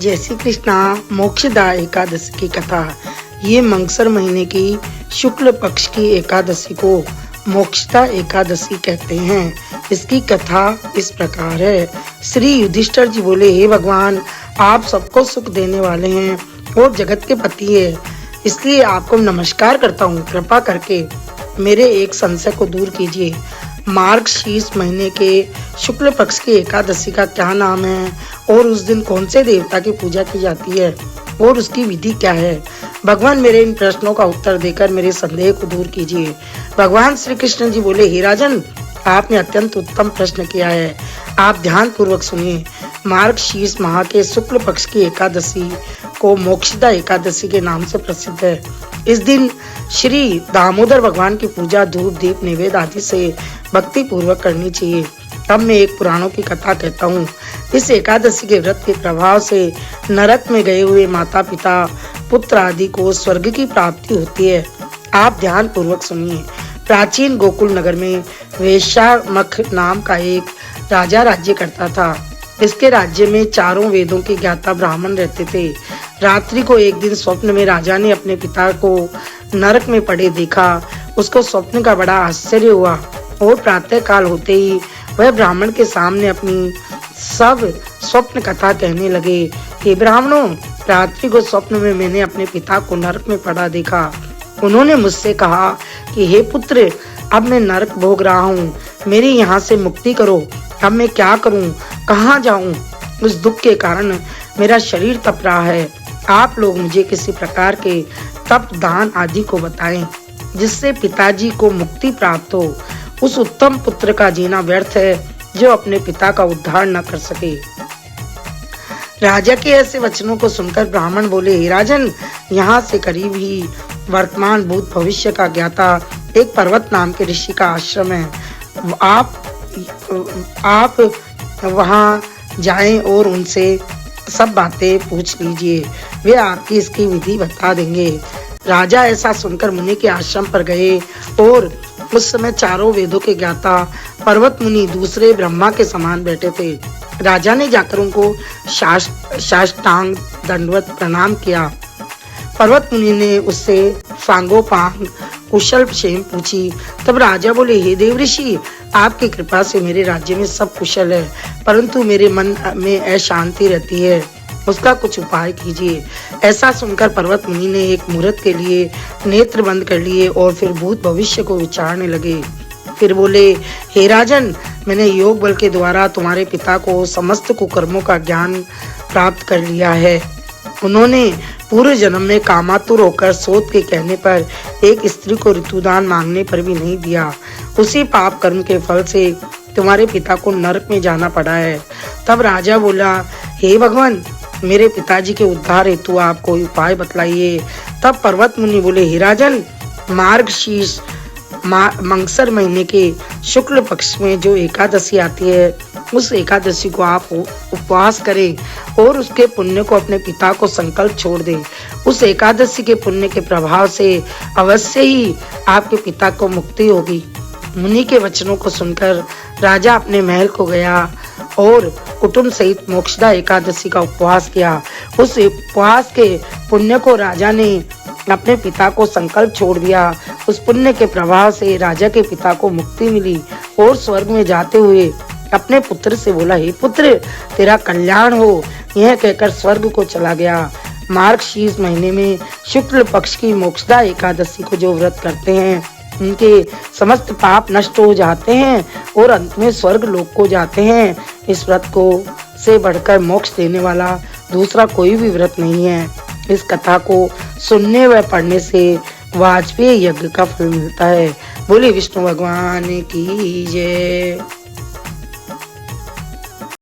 जय श्री कृष्णा। मोक्षदा एकादशी की कथा। ये मंगसर महीने की शुक्ल पक्ष की एकादशी को मोक्षदा एकादशी कहते हैं। इसकी कथा इस प्रकार है। श्री युधिष्ठिर जी बोले, हे भगवान, आप सबको सुख देने वाले हैं और जगत के पति है, इसलिए आपको नमस्कार करता हूँ। कृपा करके मेरे एक संशय को दूर कीजिए। मार्गशीर्ष महीने के शुक्ल पक्ष की एकादशी का क्या नाम है और उस दिन कौन से देवता की पूजा की जाती है और उसकी विधि क्या है? भगवान मेरे इन प्रश्नों का उत्तर देकर मेरे संदेह को दूर कीजिए। भगवान श्री कृष्ण जी बोले, हे राजन, आपने अत्यंत उत्तम प्रश्न किया है। आप ध्यान पूर्वक सुनिए। मार्गशीर्ष माह के शुक्ल पक्ष की एकादशी को मोक्षदा एकादशी के नाम से प्रसिद्ध है। इस दिन श्री दामोदर भगवान की पूजा धूप दीप नैवेद्य आदि से भक्ति पूर्वक करनी चाहिए। अब मैं एक पुराणों की कथा कहता हूँ। इस एकादशी के व्रत के प्रभाव से नरक में गए हुए माता पिता पुत्र आदि को स्वर्ग की प्राप्ति होती है। आप ध्यान पूर्वक सुनिए। प्राचीन गोकुल नगर में वैशामख नाम का एक राजा राज्य करता था। इसके राज्य में चारों वेदों के ज्ञाता ब्राह्मण रहते थे। रात्रि को एक दिन स्वप्न में राजा ने अपने पिता को नरक में पड़े देखा। उसको स्वप्न का बड़ा आश्चर्य हुआ और प्रातः काल होते ही वह ब्राह्मण के सामने अपनी सब स्वप्न कथा कहने लगे। हे ब्राह्मणों, रात्रि को स्वप्न में मैंने अपने पिता को नरक में पड़ा देखा। उन्होंने मुझसे कहा कि हे पुत्र, अब मैं नरक भोग रहा हूँ, मेरी यहाँ से मुक्ति करो। अब मैं क्या करूँ, कहाँ जाऊँ? उस दुख के कारण मेरा शरीर तप रहा है। आप लोग मुझे किसी प्रकार के तप दान आदि को बताएं जिससे पिताजी को मुक्ति प्राप्त हो। उस उत्तम पुत्र का जीना व्यर्थ है जो अपने पिता का उद्धार न कर सके। राजा के ऐसे वचनों को सुनकर ब्राह्मण बोले, हे राजन, यहाँ से करीब ही वर्तमान भूत भविष्य का ज्ञाता एक पर्वत नाम के ऋषि का आश्रम है। आप वहाँ जाएं और उनसे सब बातें पूछ लीजिए, वे आपकी इसकी विधि बता देंगे। राजा ऐसा सुनकर मुनि के आश्रम पर गए और उस समय चारों वेदों के ज्ञाता पर्वत मुनि दूसरे ब्रह्मा के समान बैठे थे। राजा ने जाकर उनको साष्टांग दंडवत प्रणाम किया। पर्वत मुनि ने उससे सांगोपांग कुशल क्षेम पूछी। तब राजा बोले, हे देव ऋषि, आपकी कृपा से मेरे राज्य में सब कुशल है, परंतु मेरे मन में अशांति रहती है, उसका कुछ उपाय कीजिए। ऐसा सुनकर पर्वत मुनि ने एक मुहूर्त के लिए नेत्र बंद कर लिए और फिर भूत भविष्य को विचारने लगे। फिर बोले, हे राजन, मैंने योग बल के द्वारा तुम्हारे पिता को समस्त कुकर्मों का ज्ञान प्राप्त कर लिया है। उन्होंने पूर्व जन्म में कामातुर होकर सोत के कहने पर एक स्त्री को ऋतुदान मांगने पर भी नहीं दिया। उसी पाप कर्म के फल से तुम्हारे पिता को नरक में जाना पड़ा है। तब राजा बोला, हे भगवान, मेरे पिताजी के उद्धार हेतु आप कोई उपाय बतलाइए। तब पर्वत मुनि बोले, हे राजन, मार्गशीर्ष मंगसर महीने के शुक्ल पक्ष में जो एकादशी आती है, उस एकादशी को आप उपवास करें और उसके पुण्य को अपने पिता को संकल्प छोड़ दें। उस एकादशी के पुण्य के प्रभाव से अवश्य ही आपके पिता को मुक्ति होगी। मुनि के वचनों को सुनकर राजा अपने महल को गया और कुटुंब सहित मोक्षदा एकादशी का उपवास किया। उस उपवास के पुण्य को राजा ने अपने पिता को संकल्प छोड़ दिया। उस पुण्य के प्रभाव से राजा के पिता को मुक्ति मिली और स्वर्ग में जाते हुए अपने पुत्र से बोला, हे पुत्र, तेरा कल्याण हो। यह कहकर स्वर्ग को चला गया। मार्गशीर्ष महीने में शुक्ल पक्ष की मोक्षदा एकादशी को जो व्रत करते हैं, उनके समस्त पाप नष्ट हो जाते हैं और अंत में स्वर्ग लोक को जाते हैं। इस व्रत को से बढ़कर मोक्ष देने वाला दूसरा कोई भी व्रत नहीं है। इस कथा को सुनने व पढ़ने से वाजपेयी यज्ञ का फल मिलता है। बोले विष्णु भगवान की जय।